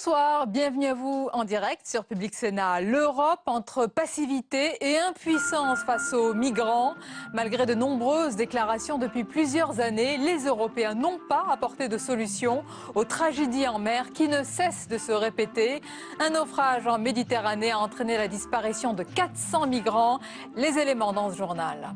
Bonsoir, bienvenue à vous en direct sur Public Sénat. L'Europe entre passivité et impuissance face aux migrants. Malgré de nombreuses déclarations depuis plusieurs années, les Européens n'ont pas apporté de solution aux tragédies en mer qui ne cessent de se répéter. Un naufrage en Méditerranée a entraîné la disparition de 400 migrants. Les éléments dans ce journal.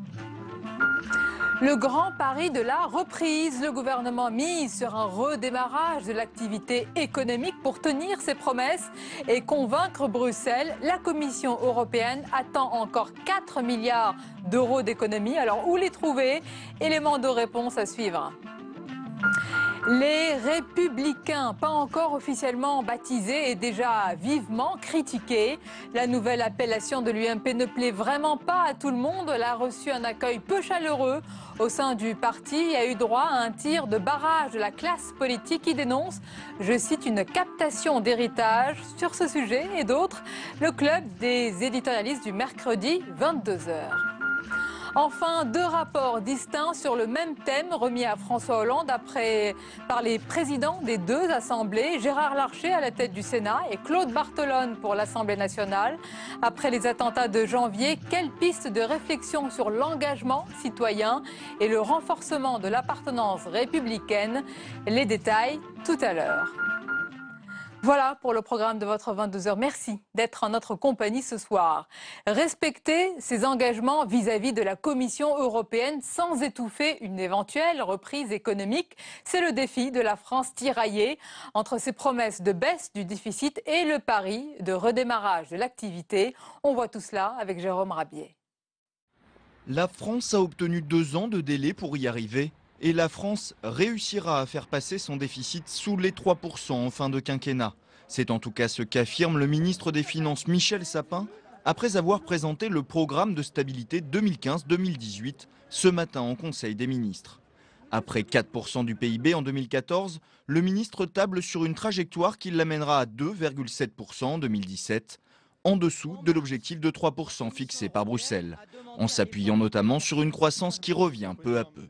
Le grand pari de la reprise. Le gouvernement mise sur un redémarrage de l'activité économique pour tenir ses promesses et convaincre Bruxelles. La Commission européenne attend encore 4 milliards d'euros d'économies. Alors où les trouver? Éléments de réponse à suivre. Les Républicains, pas encore officiellement baptisés et déjà vivement critiqués. La nouvelle appellation de l'UMP ne plaît vraiment pas à tout le monde. Elle a reçu un accueil peu chaleureux au sein du parti et a eu droit à un tir de barrage de la classe politique qui dénonce, je cite, une captation d'héritage. Sur ce sujet et d'autres, le club des éditorialistes du mercredi 22h. Enfin, 2 rapports distincts sur le même thème remis à François Hollande par les présidents des 2 assemblées, Gérard Larcher à la tête du Sénat et Claude Barthelone pour l'Assemblée nationale. Après les attentats de janvier, quelle piste de réflexion sur l'engagement citoyen et le renforcement de l'appartenance républicaine? Les détails tout à l'heure. Voilà pour le programme de votre 22h. Merci d'être en notre compagnie ce soir. Respecter ses engagements vis-à-vis de la Commission européenne sans étouffer une éventuelle reprise économique, c'est le défi de la France tiraillée entre ses promesses de baisse du déficit et le pari de redémarrage de l'activité. On voit tout cela avec Jérôme Rabier. La France a obtenu 2 ans de délai pour y arriver. Et la France réussira à faire passer son déficit sous les 3% en fin de quinquennat. C'est en tout cas ce qu'affirme le ministre des Finances Michel Sapin après avoir présenté le programme de stabilité 2015-2018 ce matin en Conseil des ministres. Après 4% du PIB en 2014, le ministre table sur une trajectoire qui l'amènera à 2,7% en 2017, en dessous de l'objectif de 3% fixé par Bruxelles, en s'appuyant notamment sur une croissance qui revient peu à peu.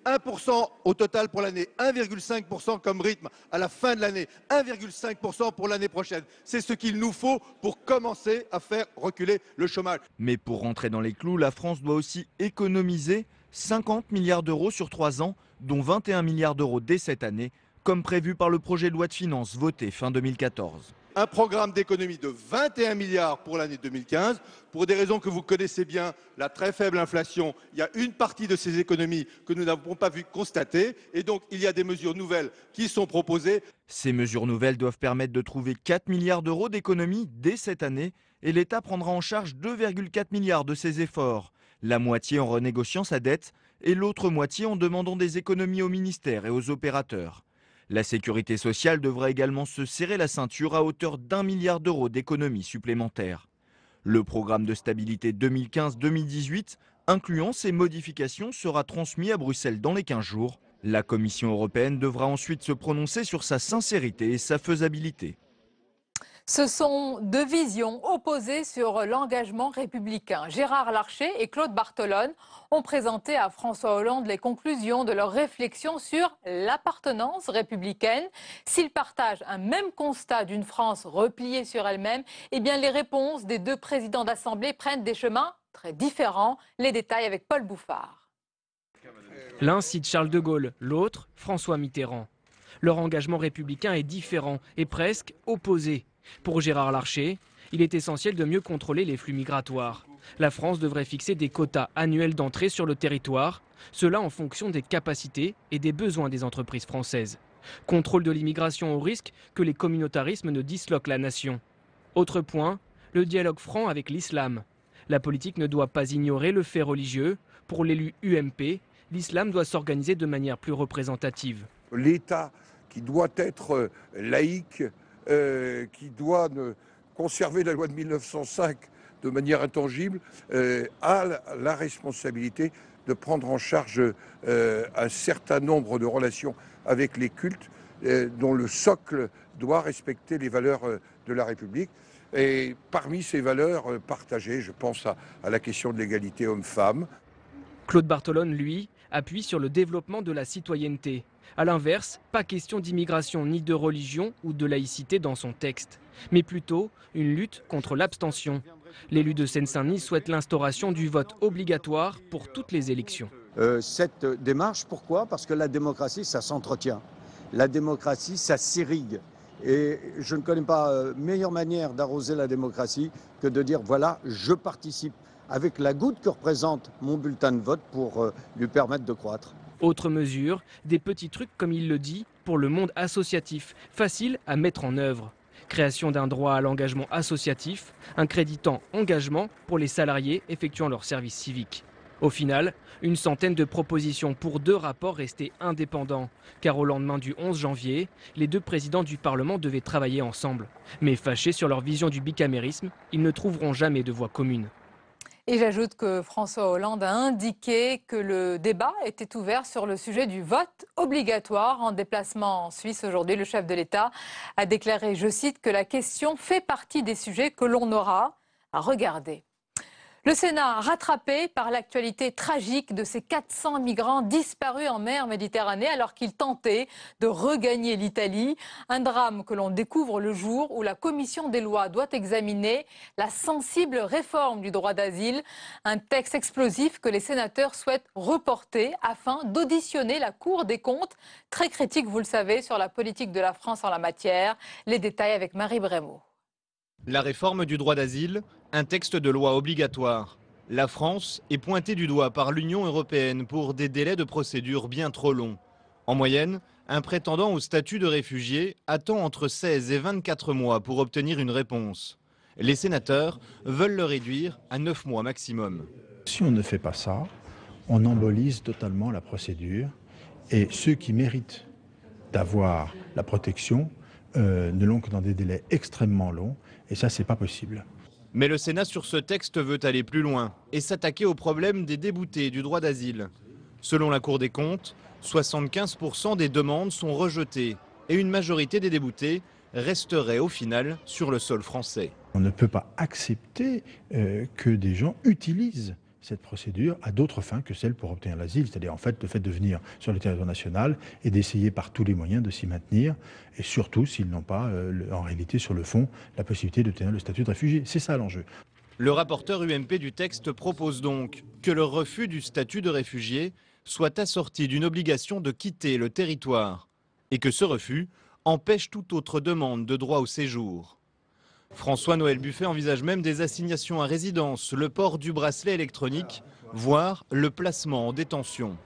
1% au total pour l'année, 1,5% comme rythme à la fin de l'année, 1,5% pour l'année prochaine. C'est ce qu'il nous faut pour commencer à faire reculer le chômage. Mais pour rentrer dans les clous, la France doit aussi économiser 50 milliards d'euros sur 3 ans, dont 21 milliards d'euros dès cette année, comme prévu par le projet de loi de finances voté fin 2014. Un programme d'économie de 21 milliards pour l'année 2015. Pour des raisons que vous connaissez bien, la très faible inflation, il y a une partie de ces économies que nous n'avons pas vu constater. Et donc, il y a des mesures nouvelles qui sont proposées. Ces mesures nouvelles doivent permettre de trouver 4 milliards d'euros d'économies dès cette année. Et l'État prendra en charge 2,4 milliards de ces efforts. La moitié en renégociant sa dette et l'autre moitié en demandant des économies aux ministères et aux opérateurs. La sécurité sociale devrait également se serrer la ceinture à hauteur d'1 milliard d'euros d'économies supplémentaires. Le programme de stabilité 2015-2018, incluant ces modifications, sera transmis à Bruxelles dans les 15 jours. La Commission européenne devra ensuite se prononcer sur sa sincérité et sa faisabilité. Ce sont 2 visions opposées sur l'engagement républicain. Gérard Larcher et Claude Barthelone ont présenté à François Hollande les conclusions de leur réflexion sur l'appartenance républicaine. S'ils partagent un même constat d'une France repliée sur elle-même, eh bien les réponses des 2 présidents d'Assemblée prennent des chemins très différents. Les détails avec Paul Bouffard. L'un cite Charles de Gaulle, l'autre François Mitterrand. Leur engagement républicain est différent et presque opposé. Pour Gérard Larcher, il est essentiel de mieux contrôler les flux migratoires. La France devrait fixer des quotas annuels d'entrée sur le territoire, cela en fonction des capacités et des besoins des entreprises françaises. Contrôle de l'immigration au risque que les communautarismes ne disloquent la nation. Autre point, le dialogue franc avec l'islam. La politique ne doit pas ignorer le fait religieux. Pour l'élu UMP, l'islam doit s'organiser de manière plus représentative. L'État qui doit être laïque, qui doit conserver la loi de 1905 de manière intangible, a la responsabilité de prendre en charge un certain nombre de relations avec les cultes dont le socle doit respecter les valeurs de la République. Et parmi ces valeurs partagées, je pense à la question de l'égalité homme-femme. Claude Barthelone, lui, appuie sur le développement de la citoyenneté. A l'inverse, pas question d'immigration ni de religion ou de laïcité dans son texte, mais plutôt une lutte contre l'abstention. L'élu de Seine-Saint-Denis souhaite l'instauration du vote obligatoire pour toutes les élections. Cette démarche, pourquoi? Parce que la démocratie, ça s'entretient. La démocratie, ça s'irrigue. Et je ne connais pas meilleure manière d'arroser la démocratie que de dire voilà, je participe avec la goutte que représente mon bulletin de vote pour lui permettre de croître. Autre mesure, des petits trucs, comme il le dit, pour le monde associatif, facile à mettre en œuvre. Création d'un droit à l'engagement associatif, un créditant engagement pour les salariés effectuant leur service civique. Au final, une centaine de propositions pour 2 rapports restés indépendants, car au lendemain du 11 janvier, les 2 présidents du Parlement devaient travailler ensemble. Mais fâchés sur leur vision du bicamérisme, ils ne trouveront jamais de voie commune. Et j'ajoute que François Hollande a indiqué que le débat était ouvert sur le sujet du vote obligatoire. En déplacement en Suisse aujourd'hui, le chef de l'État a déclaré, je cite, que la question fait partie des sujets que l'on aura à regarder. Le Sénat rattrapé par l'actualité tragique de ces 400 migrants disparus en mer Méditerranée alors qu'ils tentaient de regagner l'Italie. Un drame que l'on découvre le jour où la commission des lois doit examiner la sensible réforme du droit d'asile. Un texte explosif que les sénateurs souhaitent reporter afin d'auditionner la Cour des comptes. Très critique, vous le savez, sur la politique de la France en la matière. Les détails avec Marie Brémaud. La réforme du droit d'asile, un texte de loi obligatoire. La France est pointée du doigt par l'Union européenne pour des délais de procédure bien trop longs. En moyenne, un prétendant au statut de réfugié attend entre 16 et 24 mois pour obtenir une réponse. Les sénateurs veulent le réduire à 9 mois maximum. Si on ne fait pas ça, on embolise totalement la procédure et ceux qui méritent d'avoir la protection ne l'ont que dans des délais extrêmement longs. Et ça, c'est pas possible. Mais le Sénat sur ce texte veut aller plus loin et s'attaquer au problème des déboutés du droit d'asile. Selon la Cour des comptes, 75% des demandes sont rejetées et une majorité des déboutés resteraient au final sur le sol français. On ne peut pas accepter que des gens utilisent cette procédure à d'autres fins que celles pour obtenir l'asile, c'est-à-dire en fait le fait de venir sur le territoire national et d'essayer par tous les moyens de s'y maintenir, et surtout s'ils n'ont pas en réalité sur le fond la possibilité d'obtenir le statut de réfugié. C'est ça l'enjeu. Le rapporteur UMP du texte propose donc que le refus du statut de réfugié soit assorti d'une obligation de quitter le territoire et que ce refus empêche toute autre demande de droit au séjour. François-Noël Buffet envisage même des assignations à résidence, le port du bracelet électronique, voire le placement en détention.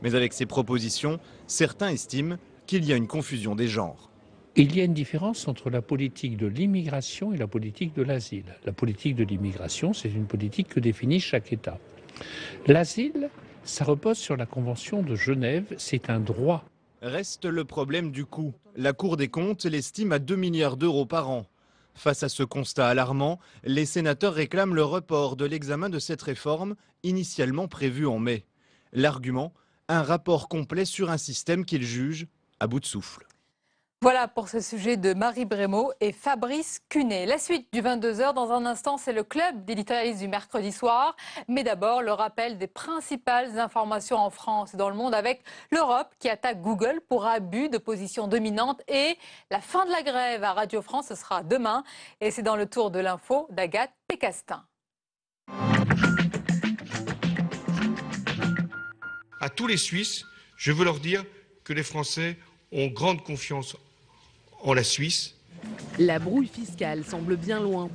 Mais avec ces propositions, certains estiment qu'il y a une confusion des genres. Il y a une différence entre la politique de l'immigration et la politique de l'asile. La politique de l'immigration, c'est une politique que définit chaque État. L'asile, ça repose sur la Convention de Genève, c'est un droit. Reste le problème du coût. La Cour des comptes l'estime à 2 milliards d'euros par an. Face à ce constat alarmant, les sénateurs réclament le report de l'examen de cette réforme, initialement prévue en mai. L'argument, un rapport complet sur un système qu'ils jugent à bout de souffle. Voilà pour ce sujet de Marie Brémaud et Fabrice Cunet. La suite du 22h, dans un instant, c'est le club d'éditorialistes du mercredi soir. Mais d'abord, le rappel des principales informations en France et dans le monde avec l'Europe qui attaque Google pour abus de position dominante et la fin de la grève à Radio France, ce sera demain. Et c'est dans le tour de l'info d'Agathe Pécastin. À tous les Suisses, je veux leur dire que les Français ont grande confiance en la Suisse. La brouille fiscale semble bien loin.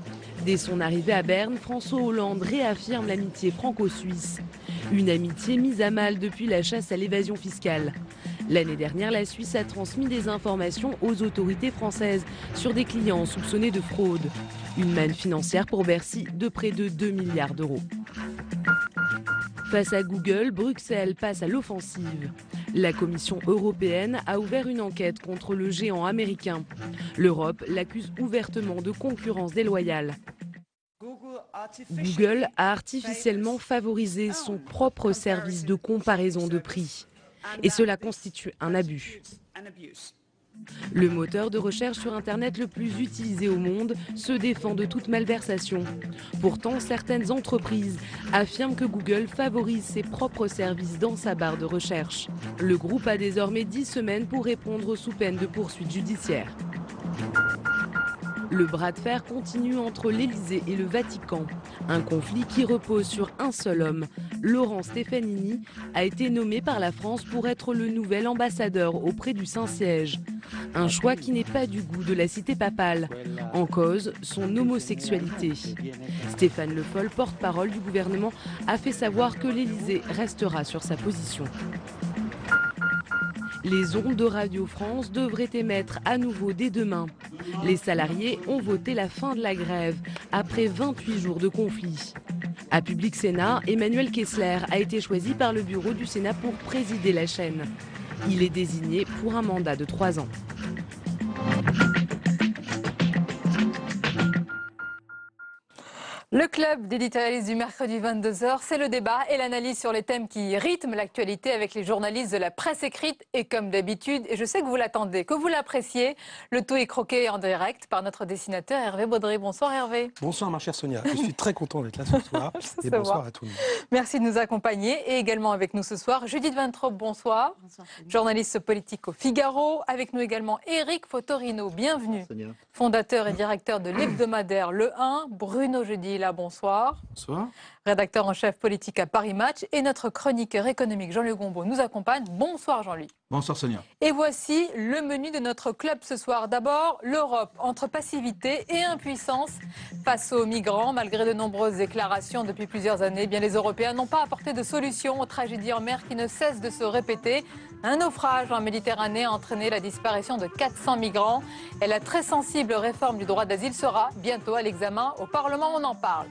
Dès son arrivée à Berne, François Hollande réaffirme l'amitié franco-suisse. Une amitié mise à mal depuis la chasse à l'évasion fiscale. L'année dernière, la Suisse a transmis des informations aux autorités françaises sur des clients soupçonnés de fraude. Une manne financière pour Bercy de près de 2 milliards d'euros. Face à Google, Bruxelles passe à l'offensive. La Commission européenne a ouvert une enquête contre le géant américain. L'Europe l'accuse ouvertement de concurrence déloyale. Google a artificiellement favorisé son propre service de comparaison de prix. Et cela constitue un abus. Le moteur de recherche sur Internet le plus utilisé au monde se défend de toute malversation. Pourtant, certaines entreprises affirment que Google favorise ses propres services dans sa barre de recherche. Le groupe a désormais 10 semaines pour répondre sous peine de poursuites judiciaires. Le bras de fer continue entre l'Élysée et le Vatican. Un conflit qui repose sur un seul homme. Laurent Stefanini a été nommé par la France pour être le nouvel ambassadeur auprès du Saint-Siège. Un choix qui n'est pas du goût de la cité papale. En cause, son homosexualité. Stéphane Le Foll, porte-parole du gouvernement, a fait savoir que l'Élysée restera sur sa position. Les ondes de Radio France devraient émettre à nouveau dès demain. Les salariés ont voté la fin de la grève après 28 jours de conflit. À Public Sénat, Emmanuel Kessler a été choisi par le bureau du Sénat pour présider la chaîne. Il est désigné pour un mandat de 3 ans. Le club d'éditorialistes du mercredi 22h, c'est le débat et l'analyse sur les thèmes qui rythment l'actualité avec les journalistes de la presse écrite. Et comme d'habitude, et je sais que vous l'attendez, que vous l'appréciez, le tout est croqué en direct par notre dessinateur Hervé Baudry. Bonsoir Hervé. Bonsoir ma chère Sonia, je suis très content d'être là ce soir et bonsoir à tout le monde. Merci de nous accompagner et également avec nous ce soir Judith Vintraub, bonsoir. Bonsoir journaliste politique au Figaro. Avec nous également Éric Fotorino, bienvenue. Sonia. Fondateur et directeur de l'hebdomadaire Le 1, Bruno Jeudi. Là, bonsoir. Bonsoir. Rédacteur en chef politique à Paris Match et notre chroniqueur économique Jean-Luc Gombaud nous accompagne. Bonsoir Jean-Luc. Bonsoir Sonia. Et voici le menu de notre club ce soir. D'abord, l'Europe entre passivité et impuissance face aux migrants. Malgré de nombreuses déclarations depuis plusieurs années, bien les Européens n'ont pas apporté de solution aux tragédies en mer qui ne cessent de se répéter. Un naufrage en Méditerranée a entraîné la disparition de 400 migrants. Et la très sensible réforme du droit d'asile sera bientôt à l'examen au Parlement. On en parle.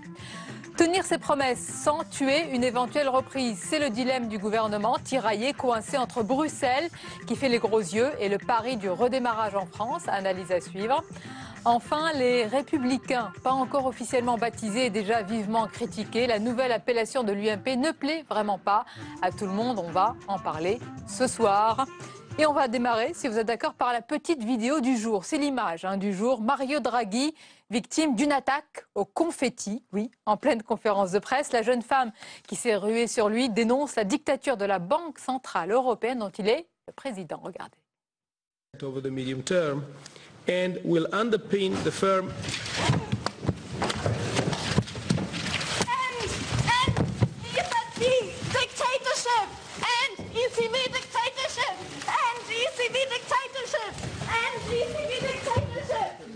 Tenir ses promesses sans tuer une éventuelle reprise, c'est le dilemme du gouvernement, tiraillé, coincé entre Bruxelles, qui fait les gros yeux, et le pari du redémarrage en France, analyse à suivre. Enfin, les Républicains, pas encore officiellement baptisés et déjà vivement critiqués, la nouvelle appellation de l'UMP ne plaît vraiment pas à tout le monde. On va en parler ce soir. Et on va démarrer, si vous êtes d'accord, par la petite vidéo du jour. C'est l'image du jour. Mario Draghi, victime d'une attaque au confetti. Oui, en pleine conférence de presse, la jeune femme qui s'est ruée sur lui dénonce la dictature de la Banque centrale européenne dont il est le président. Regardez. Over the medium term and will underpin the firm.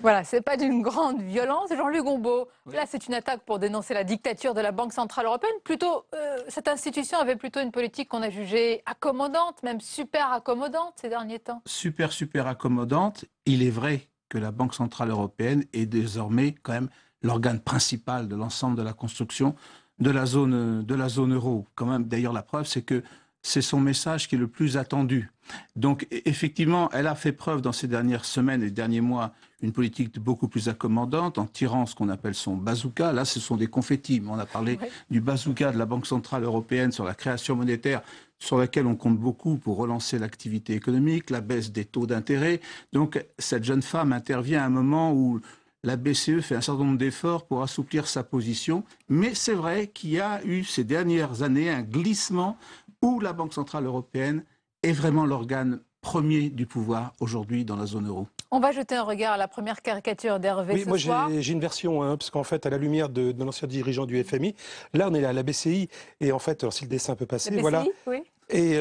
Voilà, c'est pas d'une grande violence. Jean-Luc Gombaud, oui. Là c'est une attaque pour dénoncer la dictature de la Banque Centrale Européenne. Plutôt, cette institution avait plutôt une politique qu'on a jugée accommodante, même super accommodante ces derniers temps. Super accommodante. Il est vrai que la Banque Centrale Européenne est désormais quand même l'organe principal de l'ensemble de la construction de la zone euro. Quand même, d'ailleurs, la preuve, c'est que c'est son message qui est le plus attendu. Donc, effectivement, elle a fait preuve dans ces dernières semaines et derniers mois une politique beaucoup plus accommodante en tirant ce qu'on appelle son bazooka. Là, ce sont des confettis. Mais on a parlé du bazooka de la Banque Centrale Européenne sur la création monétaire, sur laquelle on compte beaucoup pour relancer l'activité économique, la baisse des taux d'intérêt. Donc, cette jeune femme intervient à un moment où la BCE fait un certain nombre d'efforts pour assouplir sa position. Mais c'est vrai qu'il y a eu ces dernières années un glissement où la Banque Centrale Européenne est vraiment l'organe premier du pouvoir aujourd'hui dans la zone euro. On va jeter un regard à la première caricature d'Hervé ce soir. Moi j'ai une version, parce qu'en fait, à la lumière de l'ancien dirigeant du FMI, là on est à la BCI, et en fait, alors, si le dessin peut passer, la BCI, voilà. Oui. Et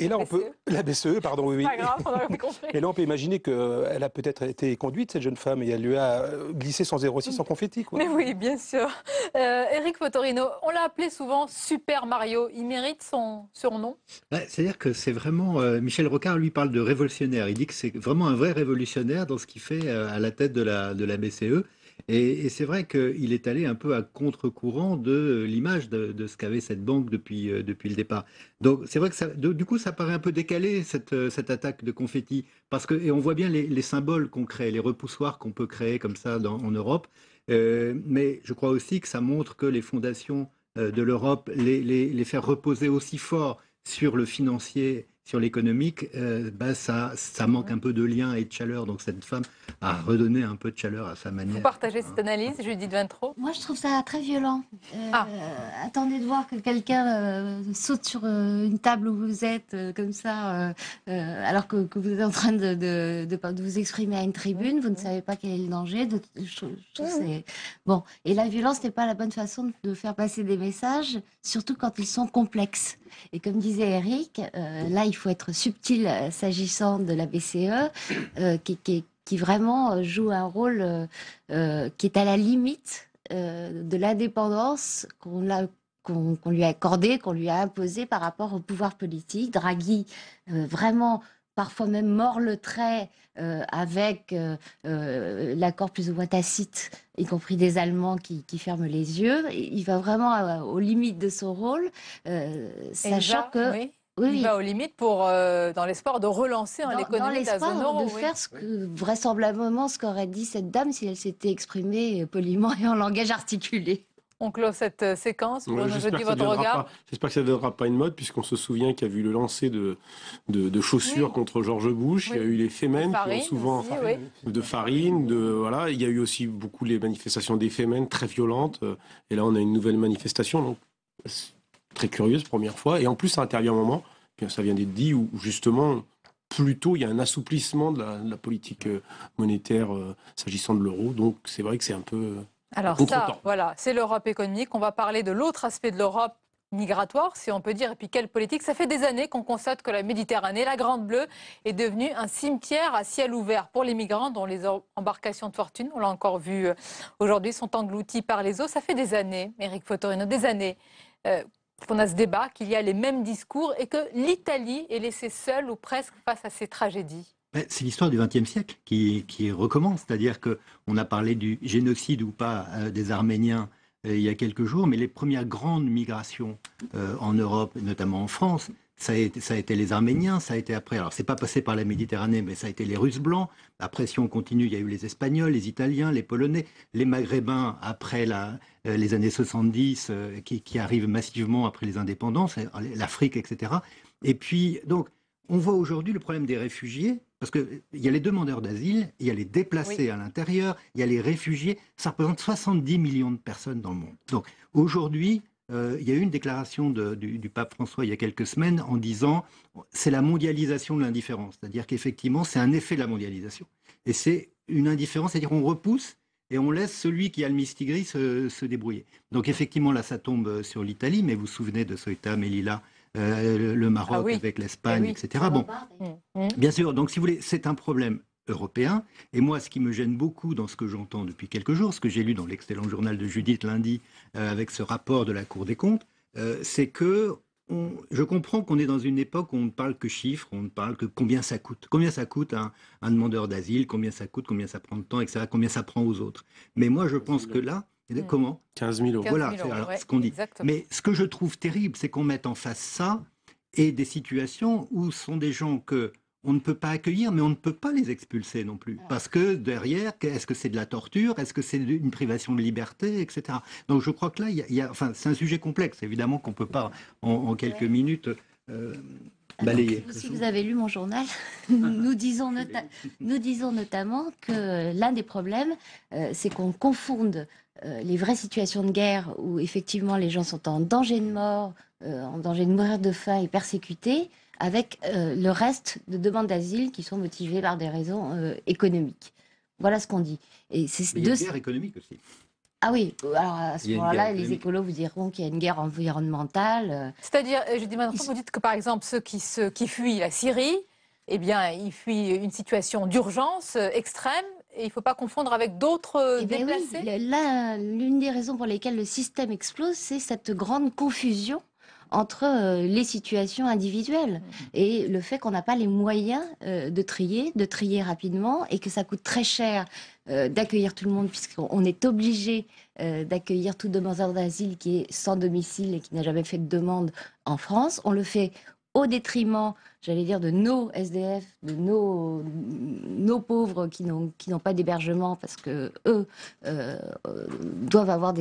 là, on peut. La BCE, pardon, oui. Pas grave, on a compris. Et là, on peut imaginer qu'elle a peut-être été conduite, cette jeune femme, et elle lui a glissé son 06 en confetti, quoi. Mais oui, bien sûr. Éric Fotorino, on l'a appelé souvent Super Mario. Il mérite son surnom? C'est-à-dire que c'est vraiment. Michel Rocard, lui, parle de révolutionnaire. Il dit que c'est vraiment un vrai révolutionnaire dans ce qu'il fait à la tête de la BCE. Et c'est vrai qu'il est allé un peu à contre-courant de l'image de ce qu'avait cette banque depuis le départ. Donc c'est vrai que du coup ça paraît un peu décalé cette attaque de confetti, parce que et on voit bien les symboles qu'on crée, les repoussoirs qu'on peut créer comme ça en Europe. Mais je crois aussi que ça montre que les fondations de l'Europe, les faire reposer aussi fort sur le financier sur l'économique, ça manque un peu de lien et de chaleur. Donc cette femme a redonné un peu de chaleur à sa manière. Vous partagez cette analyse, Judith Vintraud? Moi, je trouve ça très violent. Attendez de voir que quelqu'un saute sur une table où vous êtes, comme ça, alors que vous êtes en train de vous exprimer à une tribune. Vous ne savez pas quel est le danger. Je trouve que c'est... Bon. Et la violence n'est pas la bonne façon de faire passer des messages, surtout quand ils sont complexes. Et comme disait Eric, là, il faut être subtil s'agissant de la BCE, qui vraiment joue un rôle qui est à la limite de l'indépendance qu'on lui a accordée, qu'on lui a imposée par rapport au pouvoir politique. Draghi, vraiment, parfois même mord le trait avec l'accord plus ou moins tacite, y compris des Allemands qui ferment les yeux. Il va vraiment aux limites de son rôle, sachant que... Oui. Il va aux limites dans l'espoir de relancer l'économie de la zone euro. Dans l'espoir de faire vraisemblablement ce qu'aurait dit cette dame si elle s'était exprimée poliment et en langage articulé. On clôt cette séquence. Bruno Jeudi, votre regard. J'espère que ça ne deviendra pas une mode, puisqu'on se souvient qu'il y a eu le lancer de chaussures contre George Bush. Il y a eu les Femen qui ont souvent de farine. Voilà. Il y a eu aussi beaucoup les manifestations des Femen très violentes. Et là, on a une nouvelle manifestation. Donc, très curieuse, première fois. Et en plus, ça intervient à un moment, ça vient d'être dit, où justement, plutôt, il y a un assouplissement de la politique monétaire s'agissant de l'euro. Donc, c'est vrai que c'est un peu... Alors ça, voilà, c'est l'Europe économique. On va parler de l'autre aspect de l'Europe migratoire, si on peut dire. Et puis quelle politique? Ça fait des années qu'on constate que la Méditerranée, la Grande Bleue, est devenue un cimetière à ciel ouvert pour les migrants dont les embarcations de fortune, on l'a encore vu aujourd'hui, sont englouties par les eaux. Ça fait des années, Éric Fotorino, des années qu'on a ce débat, qu'il y a les mêmes discours et que l'Italie est laissée seule ou presque face à ces tragédies. C'est l'histoire du XXe siècle qui recommence, c'est-à-dire qu'on a parlé du génocide ou pas des Arméniens il y a quelques jours, mais les premières grandes migrations en Europe, notamment en France, ça a été les Arméniens, ça a été après, alors c'est pas passé par la Méditerranée, mais ça a été les Russes blancs. Après, si on continue, il y a eu les Espagnols, les Italiens, les Polonais, les Maghrébins après les années 70 qui arrivent massivement après les indépendances, l'Afrique, etc. Et puis, donc, on voit aujourd'hui le problème des réfugiés, parce qu'il y a les demandeurs d'asile, il y a les déplacés à l'intérieur, il y a les réfugiés, ça représente 70 millions de personnes dans le monde. Donc aujourd'hui, il y a eu une déclaration du pape François il y a quelques semaines en disant c'est la mondialisation de l'indifférence, c'est-à-dire qu'effectivement c'est un effet de la mondialisation. Et c'est une indifférence, c'est-à-dire qu'on repousse et on laisse celui qui a le mistigris se débrouiller. Donc effectivement là ça tombe sur l'Italie, mais vous vous souvenez de Ceuta, Melilla, le Maroc avec l'Espagne, etc. Bon, bien sûr, donc si vous voulez, c'est un problème européen. Et moi, ce qui me gêne beaucoup dans ce que j'entends depuis quelques jours, ce que j'ai lu dans l'excellent journal de Judith lundi, avec ce rapport de la Cour des comptes, c'est que je comprends qu'on est dans une époque où on ne parle que chiffres, on ne parle que combien ça coûte. Combien ça coûte un demandeur d'asile, combien ça coûte, combien ça prend de temps, etc., combien ça prend aux autres. Mais moi, je pense que là, comment 15 000 euros. Voilà, c'est ce qu'on dit. Exactement. Mais ce que je trouve terrible, c'est qu'on mette en face ça et des situations où ce sont des gens qu'on ne peut pas accueillir, mais on ne peut pas les expulser non plus. Parce que derrière, est-ce que c'est de la torture? Est-ce que c'est une privation de liberté, etc. Donc je crois que là, enfin, c'est un sujet complexe, évidemment, qu'on ne peut pas en quelques minutes balayer. Si vous avez lu mon journal, nous disons notamment que l'un des problèmes, c'est qu'on confonde les vraies situations de guerre où effectivement les gens sont en danger de mort, en danger de mourir de faim et persécutés, avec le reste de demandes d'asile qui sont motivées par des raisons économiques. Voilà ce qu'on dit. Et c'est il y a une guerre économique aussi. Ah oui, alors à ce moment-là, les écolos vous diront qu'il y a une guerre environnementale. C'est-à-dire, je dis maintenant, vous dites que par exemple ceux qui fuient la Syrie, eh bien, ils fuient une situation d'urgence extrême. Et il ne faut pas confondre avec d'autres déplacés. Oui. Là, l'une des raisons pour lesquelles le système explose, c'est cette grande confusion entre les situations individuelles et le fait qu'on n'a pas les moyens de trier rapidement et que ça coûte très cher d'accueillir tout le monde puisqu'on est obligé d'accueillir tout demandeur d'asile qui est sans domicile et qui n'a jamais fait de demande en France. On le fait au détriment, j'allais dire, de nos SDF, de nos pauvres qui n'ont pas d'hébergement parce que eux doivent avoir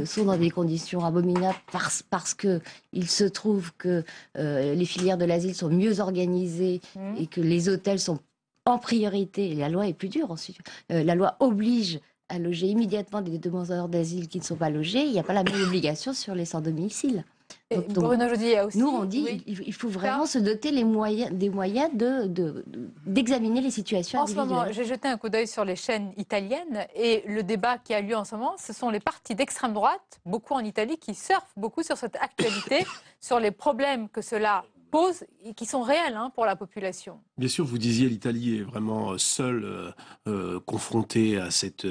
sont dans des conditions abominables parce que il se trouve que les filières de l'asile sont mieux organisées et que les hôtels sont en priorité. Et la loi est plus dure ensuite. La loi oblige à loger immédiatement des demandeurs d'asile qui ne sont pas logés. Il n'y a pas la même obligation sur les sans domicile. Donc, Bruno Jeudi, il y a aussi... Nous, on dit il faut vraiment se doter des moyens d'examiner les situations individuelles. En ce moment, j'ai jeté un coup d'œil sur les chaînes italiennes et le débat qui a lieu en ce moment, ce sont les partis d'extrême droite, beaucoup en Italie, qui surfent beaucoup sur cette actualité, sur les problèmes que cela pose et qui sont réels pour la population. Bien sûr, vous disiez l'Italie est vraiment seule confrontée à cette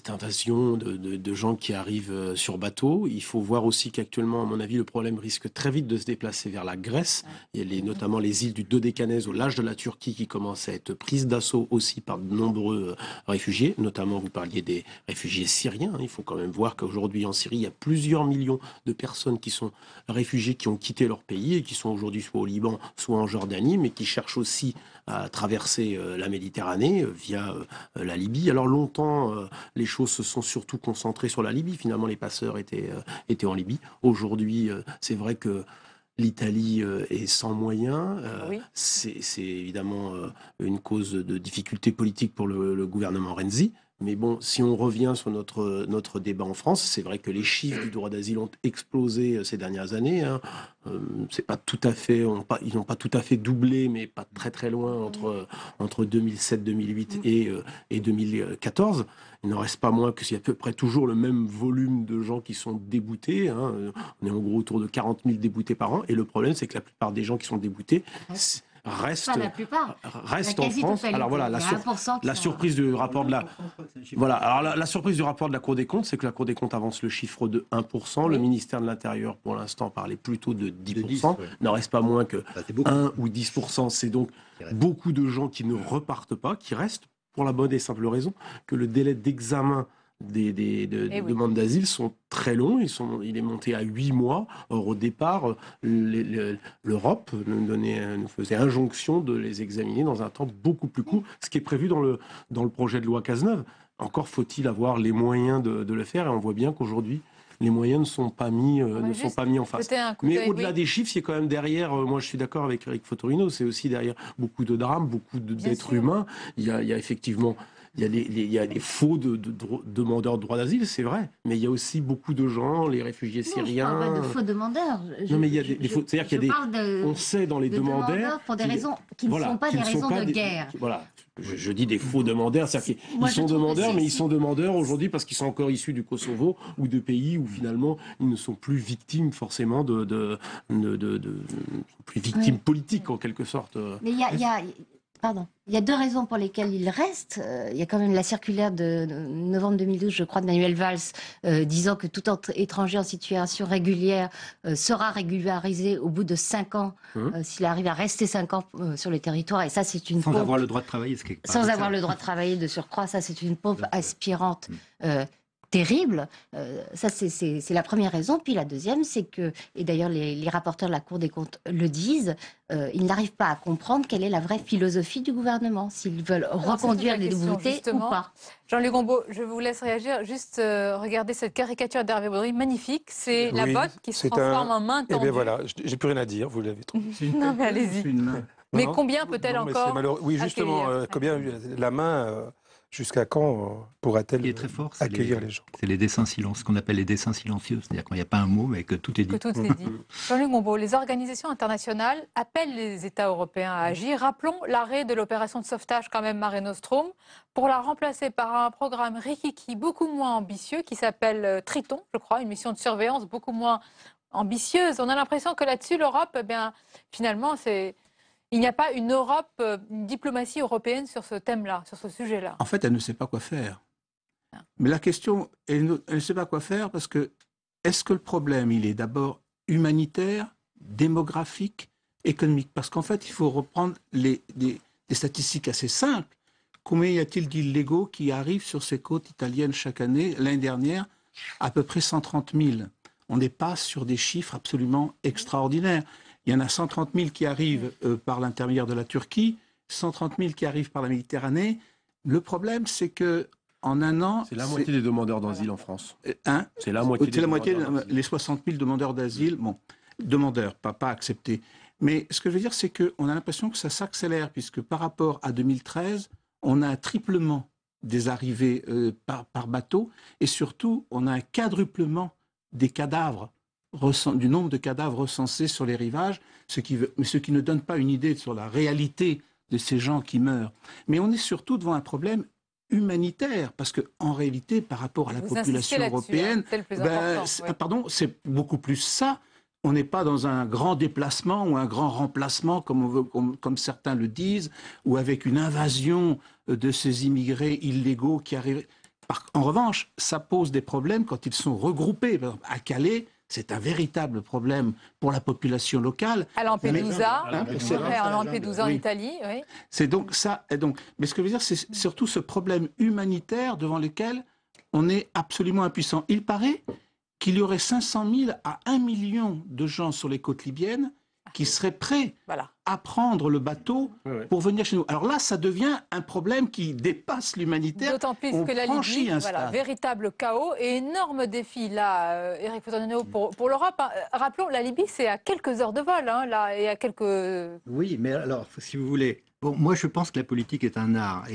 invasion de gens qui arrivent sur bateau. Il faut voir aussi qu'actuellement, à mon avis, le problème risque très vite de se déplacer vers la Grèce. Il y a notamment les îles du Dodécanèse au large de la Turquie qui commencent à être prises d'assaut aussi par de nombreux réfugiés. Notamment, vous parliez des réfugiés syriens. Il faut quand même voir qu'aujourd'hui en Syrie, il y a plusieurs millions de personnes qui sont réfugiés, qui ont quitté leur pays et qui sont aujourd'hui soit au Liban, soit en Jordanie, mais qui cherchent aussi à traverser la Méditerranée via la Libye. Alors longtemps, les choses se sont surtout concentrées sur la Libye. Finalement, les passeurs étaient en Libye. Aujourd'hui, c'est vrai que l'Italie est sans moyens. C'est évidemment une cause de difficulté politique pour le gouvernement Renzi. Mais bon, si on revient sur notre débat en France, c'est vrai que les chiffres du droit d'asile ont explosé ces dernières années. C'est pas tout à fait, ils n'ont pas tout à fait doublé, mais pas très très loin entre 2007, 2008 et 2014. Il n'en reste pas moins que c'est à peu près toujours le même volume de gens qui sont déboutés. On est en gros autour de 40 000 déboutés par an. Et le problème, c'est que la plupart des gens qui sont déboutés reste en France. Alors voilà, la surprise du rapport de la surprise du rapport de la Cour des comptes, c'est que la Cour des comptes avance le chiffre de 1%. Le ministère de l'Intérieur, pour l'instant, parlait plutôt de 10%. Il n'en reste pas moins que 1 ou 10%. C'est donc beaucoup de gens qui ne repartent pas, qui restent pour la bonne et simple raison que le délai d'examen des demandes d'asile sont très longs. Il est monté à 8 mois. Or, au départ, l'Europe nous faisait injonction de les examiner dans un temps beaucoup plus court, ce qui est prévu dans le projet de loi Cazeneuve. Encore faut-il avoir les moyens de le faire, et on voit bien qu'aujourd'hui, les moyens ne sont pas mis en face. Mais au-delà des chiffres, c'est quand même derrière, moi je suis d'accord avec Eric Fotorino, c'est aussi derrière beaucoup de drames, beaucoup d'êtres humains. Il y a effectivement... Il y a des faux demandeurs de droit d'asile, c'est vrai, mais il y a aussi beaucoup de gens, les réfugiés syriens. Je ne parle pas de faux demandeurs. Non, mais il y a des faux. C'est-à-dire qu'il y a on sait dans les demandeurs pour des raisons qui ne sont pas des raisons de guerre. Voilà. Je dis des faux demandeurs, c'est-à-dire qu'ils sont demandeurs, mais ils sont demandeurs aujourd'hui parce qu'ils sont encore issus du Kosovo ou de pays où finalement ils ne sont plus victimes forcément plus victimes politiques en quelque sorte. Mais il y a deux raisons pour lesquelles il reste. Il y a quand même la circulaire de novembre 2012, je crois, de Manuel Valls, disant que tout étranger en situation régulière sera régularisé au bout de 5 ans, s'il arrive à rester 5 ans sur le territoire. Et ça, c'est une Sans avoir le droit de travailler. Sans avoir le droit de travailler de surcroît, ça, c'est une pompe aspirante. Terrible. Ça, c'est la première raison. Puis la deuxième, c'est que, et d'ailleurs les rapporteurs de la Cour des comptes le disent, ils n'arrivent pas à comprendre quelle est la vraie philosophie du gouvernement, s'ils veulent reconduire les nouveautés ou pas. Jean-Luc Gombault, je vous laisse réagir. Juste regardez cette caricature d'Hervé Baudry, magnifique. C'est la botte qui se transforme en main tendue. Eh bien voilà, j'ai plus rien à dire, vous l'avez trouvé. Non, mais allez-y. Mais combien peut-elle encore Oui, justement, combien la main... Jusqu'à quand pourra-t-elle accueillir les gens? C'est les dessins silencieux, ce qu'on appelle les dessins silencieux, c'est-à-dire quand il n'y a pas un mot, mais que tout est dit. Jean-Luc Gombault, les organisations internationales appellent les États européens à agir. Rappelons l'arrêt de l'opération de sauvetage quand même Mare Nostrum pour la remplacer par un programme Rikiki beaucoup moins ambitieux qui s'appelle Triton, je crois, une mission de surveillance beaucoup moins ambitieuse. On a l'impression que là-dessus, l'Europe, finalement, il n'y a pas une Europe, une diplomatie européenne sur ce thème-là, sur ce sujet-là. En fait, elle ne sait pas quoi faire. Mais la question, elle ne sait pas quoi faire parce que, est-ce que le problème, il est d'abord humanitaire, démographique, économique? Parce qu'en fait, il faut reprendre des statistiques assez simples. Combien y a-t-il d'illégaux qui arrivent sur ces côtes italiennes chaque année? L'année dernière, à peu près 130 000. On n'est pas sur des chiffres absolument extraordinaires. Il y en a 130 000 qui arrivent par l'intermédiaire de la Turquie, 130 000 qui arrivent par la Méditerranée. Le problème, c'est que en un an... C'est la moitié des demandeurs d'asile en France. Hein? C'est la moitié des demandeurs d'asile. Les 60 000 demandeurs d'asile, bon, demandeurs, pas acceptés. Mais ce que je veux dire, c'est qu'on a l'impression que ça s'accélère, puisque par rapport à 2013, on a un triplement des arrivées par bateau, et surtout, on a un quadruplement des cadavres, du nombre de cadavres recensés sur les rivages, ce qui ne donne pas une idée sur la réalité de ces gens qui meurent. Mais on est surtout devant un problème humanitaire, parce qu'en réalité, par rapport à la population européenne, c'est beaucoup plus ça. On n'est pas dans un grand déplacement ou un grand remplacement, comme certains le disent, ou avec une invasion de ces immigrés illégaux qui arrivent. En revanche, ça pose des problèmes quand ils sont regroupés. Par exemple, à Calais, c'est un véritable problème pour la population locale. À Lampedusa, en Italie, oui. C'est donc ça. Mais ce que je veux dire, c'est surtout ce problème humanitaire devant lequel on est absolument impuissant. Il paraît qu'il y aurait 500 000 à 1 million de gens sur les côtes libyennes qui seraient prêts à prendre le bateau pour venir chez nous. Alors là, ça devient un problème qui dépasse l'humanitaire. D'autant plus que la Libye, véritable chaos et énorme défi, là, Éric Fotorino, pour l'Europe. Rappelons, la Libye, c'est à quelques heures de vol, là, et à quelques... Oui, mais alors, si vous voulez... Bon, moi, je pense que la politique est un art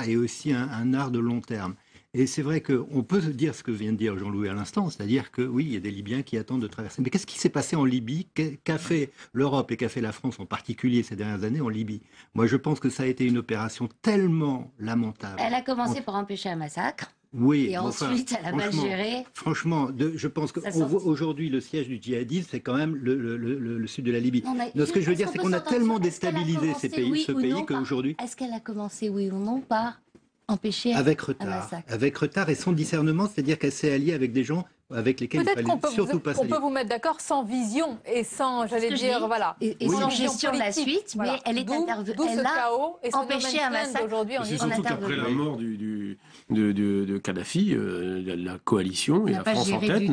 et aussi un art de long terme. Et c'est vrai qu'on peut dire ce que vient de dire Jean-Louis à l'instant, c'est-à-dire que oui, il y a des Libyens qui attendent de traverser. Mais qu'est-ce qui s'est passé en Libye? Qu'a fait l'Europe et qu'a fait la France en particulier ces dernières années en Libye? Moi, je pense que ça a été une opération tellement lamentable. Elle a commencé par empêcher un massacre. Oui, et ensuite, elle a mal géré. Franchement, je pense qu'aujourd'hui, le siège du djihadisme, c'est quand même le sud de la Libye. Ce que je veux dire, c'est qu'on a tellement déstabilisé ce pays qu'aujourd'hui... Est-ce qu'elle a commencé, oui ou non, par empêcher avec retard, et sans discernement, c'est-à-dire qu'elle s'est alliée avec des gens avec lesquels il fallait surtout pas s'allier. On peut vous mettre d'accord sans vision et sans, j'allais dire, voilà, et sans gestion de la suite, mais elle est intervenue, elle a empêché un massacre aujourd'hui. C'est surtout qu'après la mort de Kadhafi, la coalition et la France en tête